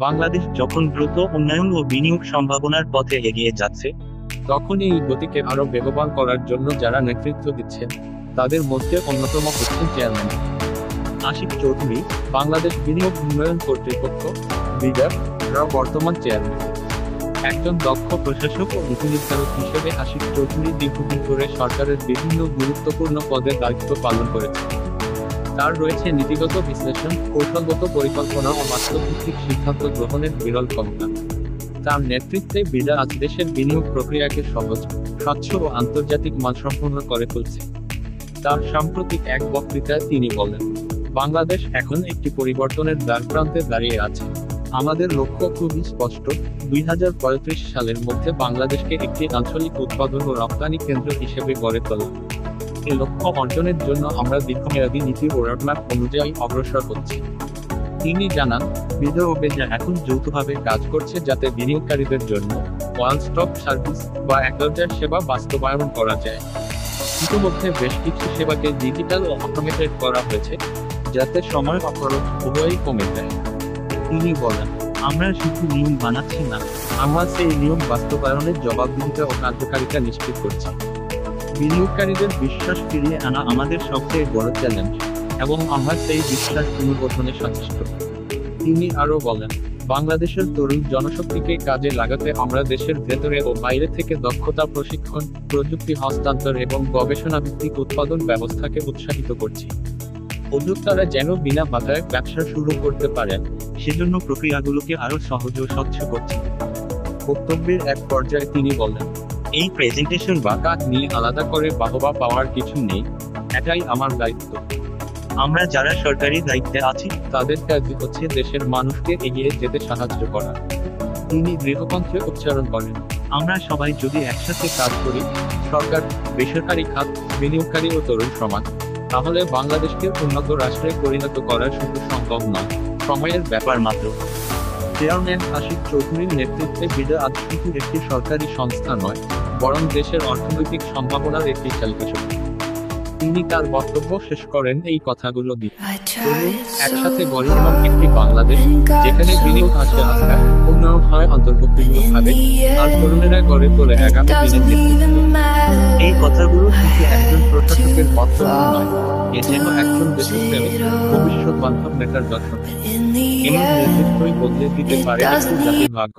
বাংলাদেশ যখন দ্রুত উন্নয়ন ও বিনিয়োগ সম্ভাবনার পথে এগিয়ে যাচ্ছে, তখনই এই গতিকে আরো বেগবান করার জন্য যারা নেতৃত্ব দিচ্ছেন তাদের মধ্যে অন্যতম হচ্ছেন চেয়ারম্যান আশিক চৌধুরী, বাংলাদেশ বিনিয়োগ উন্নয়ন কর্তৃপক্ষ বিডার বর্তমান চেয়ারম্যান। একজন দক্ষ প্রশাসক ও নীতি নির্ধারক হিসেবে আশিক চৌধুরী দীর্ঘদিন ধরে সরকারের বিভিন্ন গুরুত্বপূর্ণ পদে দায়িত্ব পালন করেছেন। তার রয়েছে নীতিগত বিশ্লেষণ, কৌশলগত পরিকল্পনা ও বাস্তবভিত্তিক সিদ্ধান্ত গ্রহণের বিরল ক্ষমতা। তার নেতৃত্বে বিডা আজ দেশের বিনিয়োগ প্রক্রিয়াকে সহজ, স্বচ্ছ ও আন্তর্জাতিক মানসম্পন্ন করে তুলছে। তার সাম্প্রতিক এক বক্তৃতায় তিনি বলেন, বাংলাদেশ এখন একটি পরিবর্তনের দ্বারপ্রান্তে দাঁড়িয়ে আছে। আমাদের লক্ষ্য খুবই স্পষ্ট, 2035 সালের মধ্যে বাংলাদেশকে একটি আঞ্চলিক উৎপাদন ও রপ্তানি কেন্দ্র হিসেবে গড়ে তোলা। এই লক্ষ্য অর্জনের জন্য আমরা দীর্ঘমেয়াদী নীতি ও রোডম্যাপ অনুযায়ী অগ্রসর হচ্ছি। তিনি জানান, বিডা ও বেজা এখন যৌথভাবে কাজ করছে যাতে বিনিয়োগকারীদের জন্য ওয়ান স্টপ সার্ভিস বা এক দরজার সেবা বাস্তবায়ন করা যায়। ইতিমধ্যে বেশ কিছু সেবাকে ডিজিটাল ও অটোমেটেড করা হয়েছে, যাতে সময় ও খরচ উভয়ই কমে যায়। তিনি বলেন, আমরা শুধু নিয়ম বানাচ্ছি না, আমরা সেই নিয়ম বাস্তবায়নের জবাবদিহিতা ও কার্যকারিতা নিশ্চিত করছি। বিনিয়োগকারীদের বিশ্বাস ফিরিয়ে আনা আমাদের সবচেয়ে বড় চ্যালেঞ্জ, এবং আমরা সেই বিশ্বাস পুনর্গঠনে সচেষ্ট। তিনি আরও বলেন, বাংলাদেশের তরুণ জনশক্তিকে কাজে লাগাতে আমরা দেশের ভেতরে ও বাইরে থেকে দক্ষতা প্রশিক্ষণ, প্রযুক্তি হস্তান্তর এবং গবেষণাভিত্তিক উৎপাদন ব্যবস্থাকে উৎসাহিত করছি। উদ্যোক্তারা যেন বিনা বাধায় ব্যবসা শুরু করতে পারেন, সেজন্য প্রক্রিয়াগুলোকে আরো সহজ ও স্বচ্ছ করছি। বক্তব্যের এক পর্যায়ে তিনি বলেন, এই প্রেজেন্টেশন বা কাজ নিয়ে আলাদা করে বাহবা পাওয়ার কিছু নেই, এটাই আমার দায়িত্ব। আমরা যারা সরকারি দায়িত্বে আছি তাদের কাজ হচ্ছে দেশের মানুষকে এগিয়ে যেতে সাহায্য করা। তিনি দৃঢ়কণ্ঠে উচ্চারণ করেন, আমরা সবাই যদি একসাথে কাজ করি, সরকার, বেসরকারি খাত, বিনিয়োগকারী ও তরুণ সমাজ, তাহলে বাংলাদেশকে উন্নত রাষ্ট্রে পরিণত করা শুধু সম্ভব নয়, সময়ের ব্যাপার মাত্র। চেয়ারম্যান আশিক চৌধুরীর নেতৃত্বে বিডা আজ শুধু একটি সরকারি সংস্থা নয়, বরং দেশের অর্থনৈতিক সম্ভাবনার একটি চালিকাশক্তি। তিনি তার বক্তব্য শেষ করেন এই কথাগুলো দিয়ে, একসাথে গড়ে এমন একটি বাংলাদেশ যেখানে বিনিয়োগ আসে আস্থা, উন্নয়ন হয় অন্তর্ভুক্তিমূলকভাবে, আর তরুণেরা গড়ে তোলে আগামী দিনের নেতৃত্ব। এই কথাগুলো শুধু একজন প্রশাসকের বক্তব্য নয়, এ যেন একজন দেশপ্রেমিক, ভবিষ্যৎ বান্ধব নেতার দর্শন। এমন নেতৃত্বই বদলে দিতে পারে একটি জাতির ভাগ্য।